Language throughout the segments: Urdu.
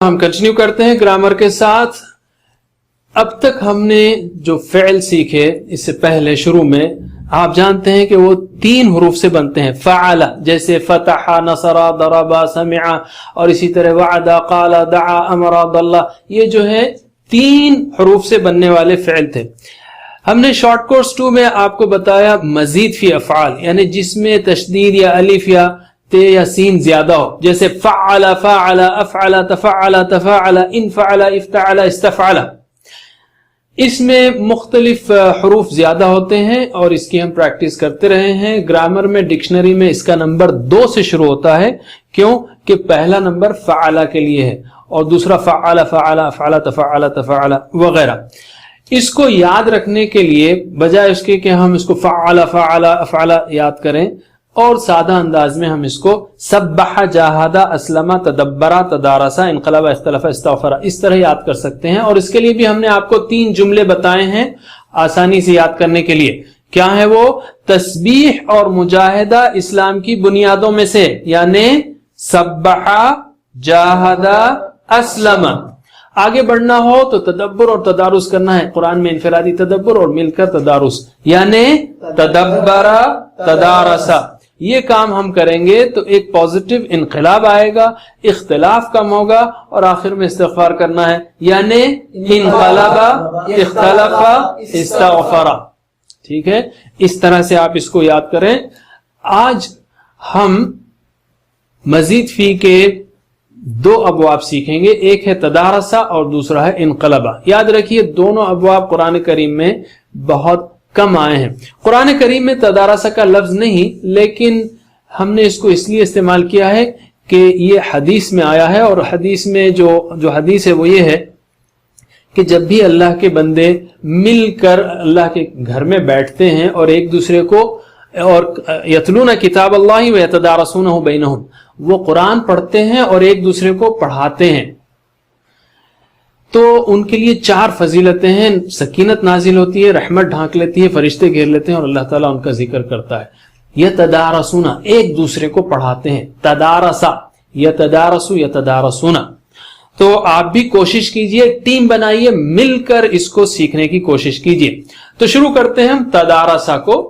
ہم کنٹینیو کرتے ہیں گرامر کے ساتھ. اب تک ہم نے جو فعل سیکھے اس سے پہلے شروع میں آپ جانتے ہیں کہ وہ 3 حروف سے بنتے ہیں. فعل جیسے فتح، نصر، ضرب، سمع، اور اسی طرح وعد، قال، دعا، امر، ضل، یہ جو ہے 3 حروف سے بننے والے فعل تھے. ہم نے شارٹ کورس 2 میں آپ کو بتایا مزید فی افعال، یعنی جس میں تشدید یا الف یا تے یا سین زیادہ ہو، جیسے فعل، فاعل، افعل، تفعل، تفاعل، انفعل، افتعل، استفعل. اس میں مختلف حروف زیادہ ہوتے ہیں اور اس کی ہم پریکٹس کرتے رہے ہیں. گرامر میں ڈکشنری میں اس کا نمبر 2 سے شروع ہوتا ہے. کیوں کہ پہلا نمبر فعل کے لیے ہے اور دوسرا فعل، فعل، افعل، تفعل، تفاعل وغیرہ. اس کو یاد رکھنے کے لیے بجائے اس کے کہ ہم اس کو فعل، فعل، افعل یاد کریں، اور سادہ انداز میں ہم اس کو سبح، جاہد، اسلم، تدبر، تدارس، انقلب، اختلف، استغفر اس طرح یاد کر سکتے ہیں. اور اس کے لیے بھی ہم نے آپ کو 3 جملے بتائے ہیں آسانی سے یاد کرنے کے لیے. کیا ہے وہ؟ تسبیح اور مجاہدہ اسلام کی بنیادوں میں سے، یعنی سبح، جاہد، اسلم. آگے بڑھنا ہو تو تدبر اور تدارس کرنا ہے. قرآن میں انفرادی تدبر اور مل کر تدارس، یعنی تدبر، تدارس. یہ کام ہم کریں گے تو ایک پازیٹیو انقلاب آئے گا، اختلاف کم ہوگا، اور آخر میں استغفار کرنا ہے، یعنی انقلب، اختلف، استغفر. ٹھیک ہے، اس طرح سے آپ اس کو یاد کریں. آج ہم مزید فی کے 2 ابواب سیکھیں گے. ایک ہے تدارسہ اور دوسرا ہے انقلبہ. یاد رکھیے دونوں ابواب قرآن کریم میں بہت کم آئے ہیں. قرآن کریم میں تدارسہ کا لفظ نہیں، لیکن ہم نے اس کو اس لیے استعمال کیا ہے کہ یہ حدیث میں آیا ہے، اور حدیث میں جو حدیث ہے وہ یہ ہے کہ جب بھی اللہ کے بندے مل کر اللہ کے گھر میں بیٹھتے ہیں اور ایک دوسرے کو اور یتلون کتاب اللہ و یتدارسونہ بینہم، وہ قرآن پڑھتے ہیں اور ایک دوسرے کو پڑھاتے ہیں، تو ان کے لیے 4 فضیلتیں ہیں. سکینت نازل ہوتی ہے، رحمت ڈھانک لیتی ہے، فرشتے گھیر لیتے ہیں اور اللہ تعالیٰ ان کا ذکر کرتا ہے. یتدارسون، ایک دوسرے کو پڑھاتے ہیں. تدارسا، یتدارسو، یتدارسون. تو آپ بھی کوشش کیجئے، ٹیم بنائیے، مل کر اس کو سیکھنے کی کوشش کیجئے. تو شروع کرتے ہیں ہم تدارسا کو.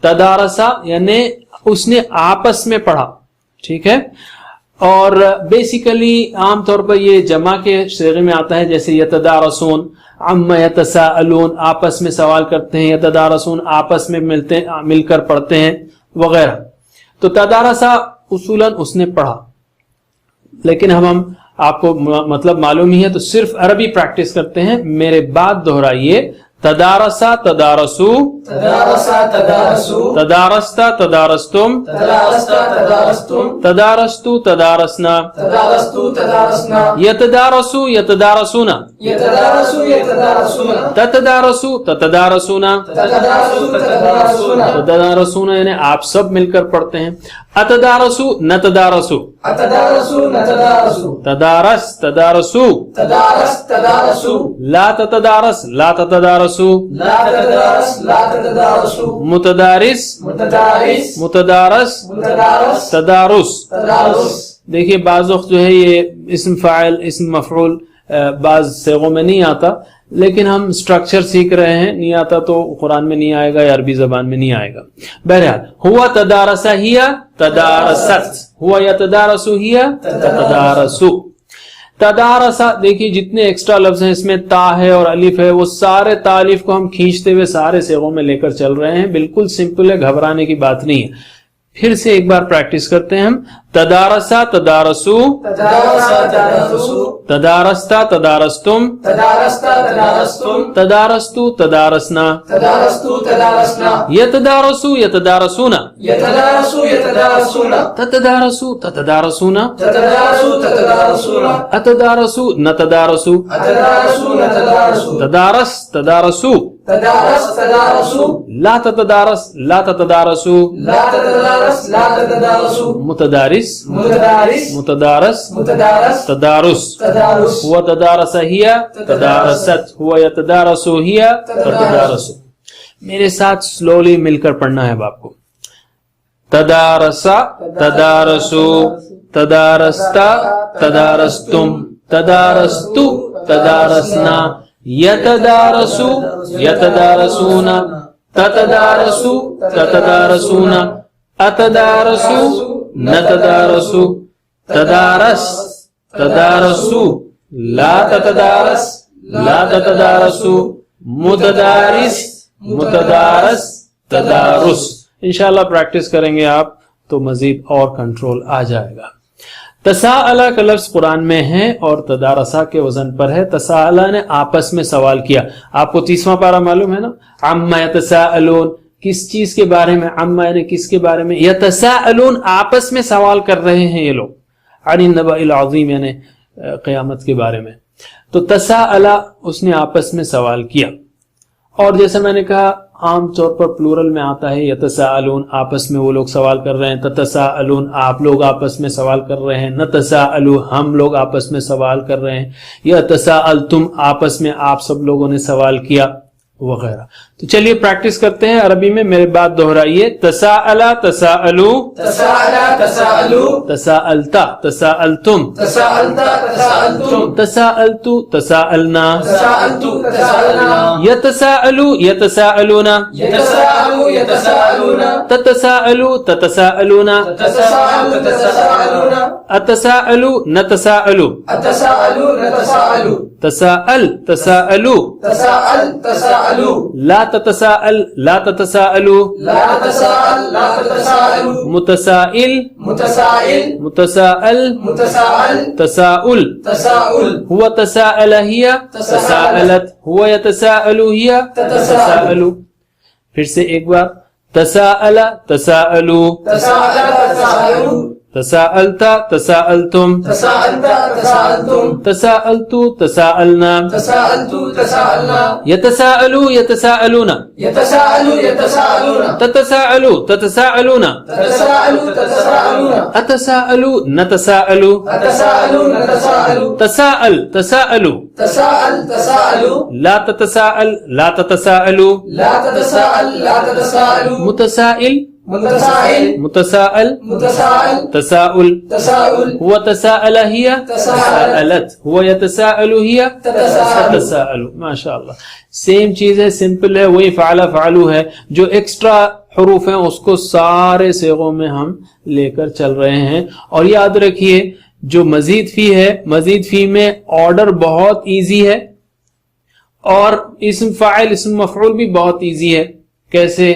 تدارسا یعنی اس نے آپس میں پڑھا. ٹھیک ہے، اور بیسیکلی عام طور پر یہ جمع کے صیغے میں آتا ہے، جیسے یتدارسون، عما یتساءلون، آپس میں سوال کرتے ہیں، یتدارسون آپس میں مل کر پڑھتے ہیں وغیرہ. تو تدارسا اصولاً اس نے پڑھا، لیکن ہم آپ کو مطلب معلوم ہی ہے تو صرف عربی پریکٹس کرتے ہیں. میرے بعد دہرائیے. تدارسا، تدارسو، تدارسا، تدارسو، تدارستا، تدارستم، تدارستا، تدارستم، تدارستو، تدارسنا، تدارستو، تدارسنا، یتدارسو، یتدارسونا، یتدارسو، یتدارسونا، تتدارسو، تتدارسونا. تدارسو، تدارسونا، تدارسونا یعنی آپ سب مل کر پڑھتے ہیں. اتدارسو، نتدارسو، اتدارسو، نتدارسو، تدارس، تدارسو، تدارس، تدارسو، لا تتدارس، لا تتدارسو، لا تتدارس، لا تتدارسو، متدارس، متدارس، متدارس، متدارس، تدارس. تدارس. دیکھیے بعض وقت جو ہے یہ اسم فاعل، اسم مفعول بعض صیغوں میں نہیں آتا، لیکن ہم سٹرکچر سیکھ رہے ہیں. نہیں آتا تو قرآن میں نہیں آئے گا یا عربی زبان میں نہیں آئے گا. بہرحال ہوا تدارسا ہیا تدارست، ہوا یتدارسو ہیا تتدارسو. تدارسا دیکھیے جتنے ایکسٹرا لفظ ہیں اس میں تا ہے اور الف ہے، وہ سارے تا الف کو ہم کھینچتے ہوئے سارے صیغوں میں لے کر چل رہے ہیں. بالکل سمپل ہے، گھبرانے کی بات نہیں ہے. پھر سے ایک بار پریکٹس کرتے ہیں ہم. تدارسا، تدارسو، تدارسا، تدارسو، تدارستا، تدارستم، تدارستا، تدارستم، تدارستو، تدارسنا، تدارستو، تدارسنا، یتدارسو، یتدارسونا، یتدارسو، یتدارسونا، تتدارسو، تتدارسونا، تتدارسو، تتدارسونا، اتدارسو، نتدارسو، اتدارسو، نتدارسو، تدارس، تدارسو، تدارس، تدارسو، لا تتدارس، لا تتدارسو، لا تتدارس، لا تتدارسو، متدارس، متدارس، متدارس، متدارس، تدارس. تدارس. هو تدارس هي تدارست، هو يتدارس هي تتدارس. میرے ساتھ سلولی مل کر پڑھنا ہے اب آپ کو. تدارسا، تدارسو، تدارستا، تدارستم، تدارستو تدارسنا یتدارسو یتدارسون تتدارسو تتدارسون اتدارسو نتدارسو تدارس تدارسو لا تتدارس لا تتدارسو متدارس متدارس تدارس. انشاءاللہ پریکٹس کریں گے آپ تو مزید اور کنٹرول آ جائے گا. تساءلہ کا لفظ قرآن میں ہے اور تدارسا کے وزن پر ہے. تساءلہ نے آپس میں سوال کیا. آپ کو 30واں پارہ معلوم ہے نا, عما یتساءلون, کس چیز کے بارے میں, عما یعنی کس کے بارے میں, یتساءلون آپس میں سوال کر رہے ہیں یہ لوگ, عن النبأ العظیم یعنی قیامت کے بارے میں. تو تساءلہ اس نے آپس میں سوال کیا, اور جیسے میں نے کہا عام طور پر پلورل میں آتا ہے یتساءلون, آپس میں وہ لوگ سوال کر رہے ہیں. تتساءلون آپ لوگ آپس میں سوال کر رہے ہیں. نتساءلو ہم لوگ آپس میں سوال کر رہے ہیں. یتساءلتم آپس میں آپ سب لوگوں نے سوال کیا وغیرہ. تو چلیے پریکٹس کرتے ہیں عربی میں, میرے بات دہرائیے. تساءلہ تساءلو تساءلہ تساءلو تساءلتا تساءلتم تساءلتا تساءلتم تساءلتو تساءلنا تساءلتو تساءلنا یتساءلو یتساءلون يتساءلوا يتساءلون تتساءلو تتساءلون تتساءلوا تتساءلون اتساءلو نتساءلو أتساءلوا نتساءلوا تساءل تساءلو تساءل تساءلوا لا تتساءل لا تتساءلو لا تتساءل لا تتساءلوا متسائل متسائل متساءل متساءل تساؤل تساؤل هو تساءل هي تساءلت هو يتساءل هي تتساءل. پھر سے ایک بار, تساءل تساءلو تساءل تساءلوا تساءلتا تساءلتم تساءلت تساءلتم تساءلتو تساءلنا تساءلت تساءلنا يتساءلوا يتساءلون يتساءلوا يتساءلون تتساءلوا تتساءلون تتساءلوا تتساءلون أتساءلوا نتساءلوا أتساءلوا نتساءلوا تساءل تساءلوا تساءل تساءلوا لا تتساءل لا تتساءلوا لا تتساءل لا تتساءلوا متسائل متسائل متساءل متساءل تساؤل تساؤل هو تساءل هي تساءلت هو يتساءل هي تتساءل. ماشاء اللہ سیم چیز ہے, سمپل ہے, وہی فعل فعلو ہے. جو ایکسٹرا حروف ہیں اس کو سارے صیغوں میں ہم لے کر چل رہے ہیں. اور یاد رکھیے جو مزید فی ہے, مزید فی میں آرڈر بہت ایزی ہے اور اسم فاعل اسم مفعول بھی بہت ایزی ہے. کیسے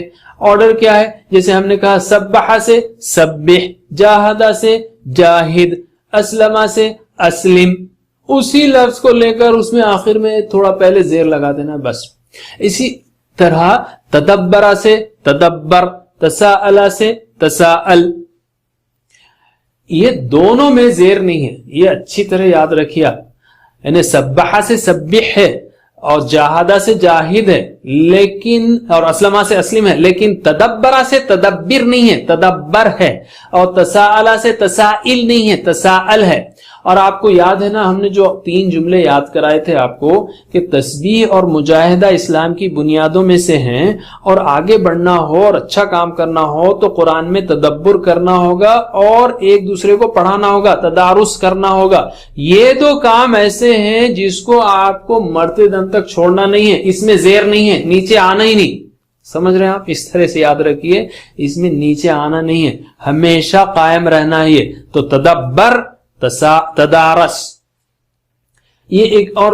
آرڈر کیا ہے؟ جیسے ہم نے کہا سبح سے سبح, جاہدہ سے جاہد, اسلمہ سے اسلم, اسی لفظ کو لے کر اس میں آخر میں تھوڑا پہلے زیر لگا دینا بس. اسی طرح تدبرہ سے تدبر, تساءلہ سے تساءل, یہ دونوں میں زیر نہیں ہے, یہ اچھی طرح یاد رکھیے آپ. یعنی سبحہ سے سبح ہے اور جاہدہ سے جاہد ہے لیکن, اور اسلمہ سے اسلم ہے, لیکن تدبرہ سے تدبر نہیں ہے, تدبر ہے. اور تساءلہ سے تسائل نہیں ہے, تساءل ہے. اور آپ کو یاد ہے نا ہم نے جو 3 جملے یاد کرائے تھے آپ کو کہ تسبیح اور مجاہدہ اسلام کی بنیادوں میں سے ہیں, اور آگے بڑھنا ہو اور اچھا کام کرنا ہو تو قرآن میں تدبر کرنا ہوگا اور ایک دوسرے کو پڑھانا ہوگا, تدارس کرنا ہوگا. یہ 2 کام ایسے ہیں جس کو آپ کو مرتے دم تک چھوڑنا نہیں ہے. اس میں زیر نہیں ہے, نیچے آنا ہی نہیں. سمجھ رہے ہیں آپ؟ اس طرح سے یاد رکھیے, اس میں نیچے آنا نہیں ہے, ہمیشہ قائم رہنا ہی ہے. تو تدبر تدارس. یہ ایک اور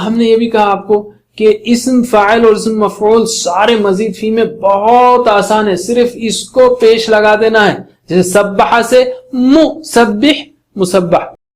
ہم نے یہ بھی کہا آپ کو کہ اسم فاعل اور اسم مفعول سارے مزید فی میں بہت آسان ہے, صرف اس کو پیش لگا دینا ہے. جیسے سبح سے مسبح, مسبح